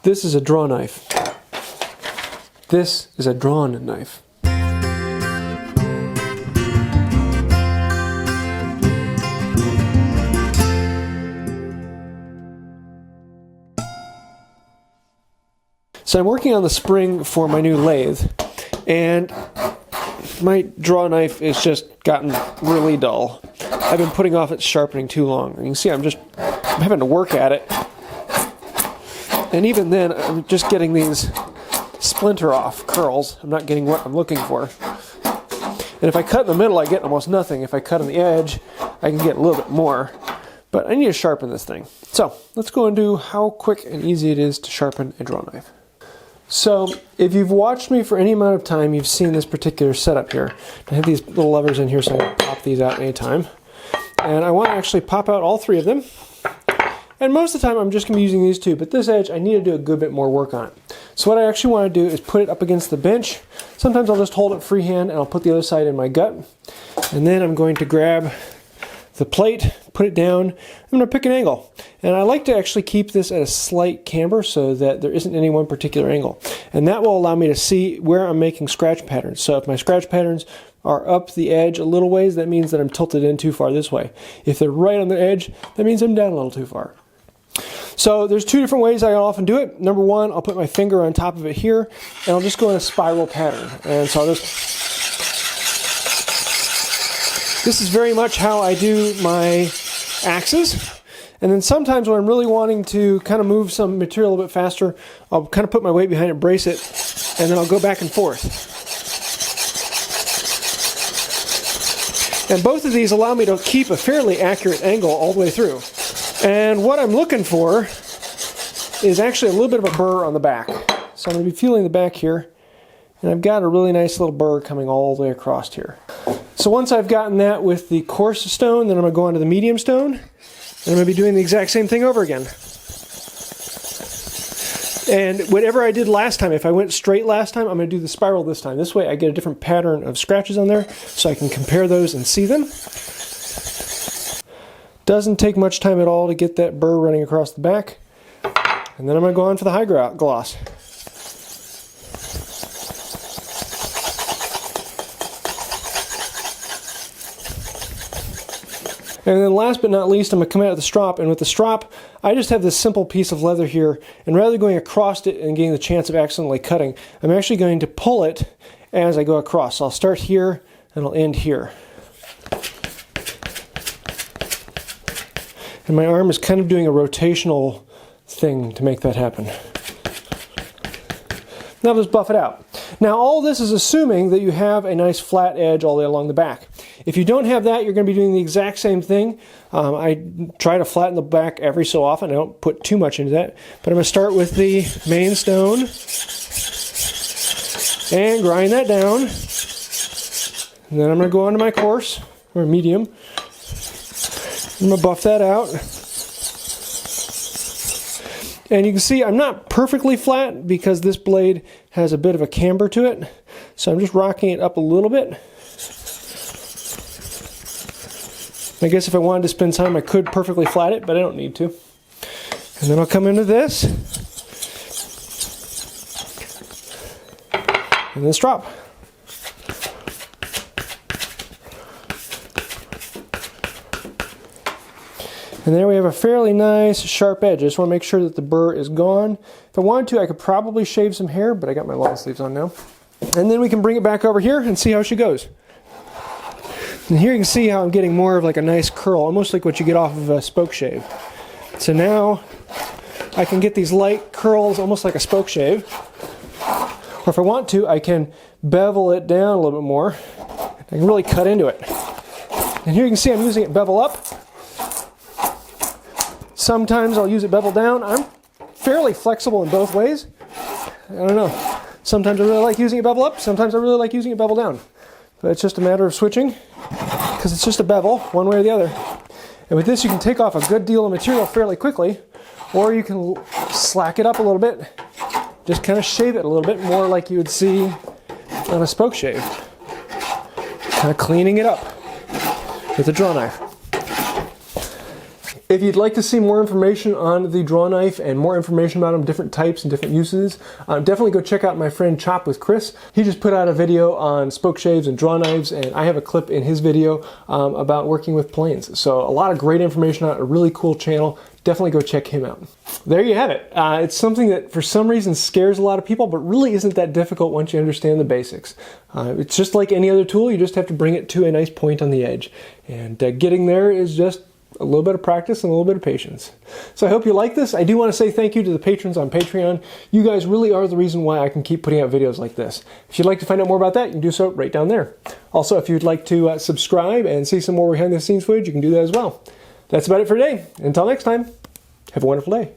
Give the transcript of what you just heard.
This is a draw knife. This is a drawn knife. So I'm working on the spring for my new lathe, and my draw knife has just gotten really dull. I've been putting off its sharpening too long. You can see I'm having to work at it. And even then, I'm just getting these splinter off curls. I'm not getting what I'm looking for. And if I cut in the middle, I get almost nothing. If I cut on the edge, I can get a little bit more. But I need to sharpen this thing. So let's go and do how quick and easy it is to sharpen a draw knife. So if you've watched me for any amount of time, you've seen this particular setup here. I have these little levers in here so I can pop these out anytime. And I want to actually pop out all three of them. And most of the time I'm just going to be using these two, but this edge I need to do a good bit more work on it. So what I actually want to do is put it up against the bench. Sometimes I'll just hold it freehand and I'll put the other side in my gut. And then I'm going to grab the plate, put it down. I'm going to pick an angle. And I like to actually keep this at a slight camber so that there isn't any one particular angle. And that will allow me to see where I'm making scratch patterns. So if my scratch patterns are up the edge a little ways, that means that I'm tilted in too far this way. If they're right on the edge, that means I'm down a little too far. So there's two different ways I often do it. Number one, I'll put my finger on top of it here, and I'll just go in a spiral pattern. And so I'll just... This is very much how I do my axes. And then sometimes when I'm really wanting to kind of move some material a little bit faster, I'll kind of put my weight behind it, brace it, and then I'll go back and forth. And both of these allow me to keep a fairly accurate angle all the way through. And what I'm looking for is actually a little bit of a burr on the back. So I'm going to be feeling the back here, and I've got a really nice little burr coming all the way across here. So once I've gotten that with the coarse stone, then I'm going to go on to the medium stone, and I'm going to be doing the exact same thing over again. And whatever I did last time, if I went straight last time, I'm going to do the spiral this time. This way I get a different pattern of scratches on there, so I can compare those and see them. Doesn't take much time at all to get that burr running across the back. And then I'm going to go on for the high gloss. And then last but not least, I'm going to come out of the strop, and with the strop, I just have this simple piece of leather here, and rather than going across it and getting the chance of accidentally cutting, I'm actually going to pull it as I go across. So I'll start here, and I'll end here. And my arm is kind of doing a rotational thing to make that happen. Now let's buff it out. Now all this is assuming that you have a nice flat edge all the way along the back. If you don't have that, you're going to be doing the exact same thing. I try to flatten the back every so often. I don't put too much into that. But I'm going to start with the main stone and grind that down. And then I'm going to go on to my coarse, or medium. I'm going to buff that out. And you can see I'm not perfectly flat because this blade has a bit of a camber to it. So I'm just rocking it up a little bit. I guess if I wanted to spend time, I could perfectly flat it, but I don't need to. And then I'll come into this. And then strop. And there we have a fairly nice sharp edge. I just want to make sure that the burr is gone. If I wanted to, I could probably shave some hair, but I got my long sleeves on now. And then we can bring it back over here and see how she goes. And here you can see how I'm getting more of like a nice curl, almost like what you get off of a spoke shave. So now I can get these light curls almost like a spoke shave. Or if I want to, I can bevel it down a little bit more. I can really cut into it. And here you can see I'm using it bevel up. Sometimes I'll use it bevel down. I'm fairly flexible in both ways. I don't know. Sometimes I really like using it bevel up. Sometimes I really like using it bevel down. But it's just a matter of switching because it's just a bevel one way or the other. And with this you can take off a good deal of material fairly quickly, or you can slack it up a little bit. Just kind of shave it a little bit more like you would see on a spoke shave. Kind of cleaning it up with a draw knife. If you'd like to see more information on the draw knife and more information about them, different types and different uses, definitely go check out my friend Chop with Chris. He just put out a video on spoke shaves and draw knives, and I have a clip in his video about working with planes. So a lot of great information on a really cool channel. Definitely go check him out. There you have it. It's something that for some reason scares a lot of people, but really isn't that difficult once you understand the basics. It's just like any other tool. You just have to bring it to a nice point on the edge. And getting there is just a little bit of practice and a little bit of patience. So I hope you like this. I do want to say thank you to the patrons on Patreon. You guys really are the reason why I can keep putting out videos like this. If you'd like to find out more about that, you can do so right down there. Also, if you'd like to subscribe and see some more behind the scenes footage, you can do that as well. That's about it for today. Until next time, have a wonderful day.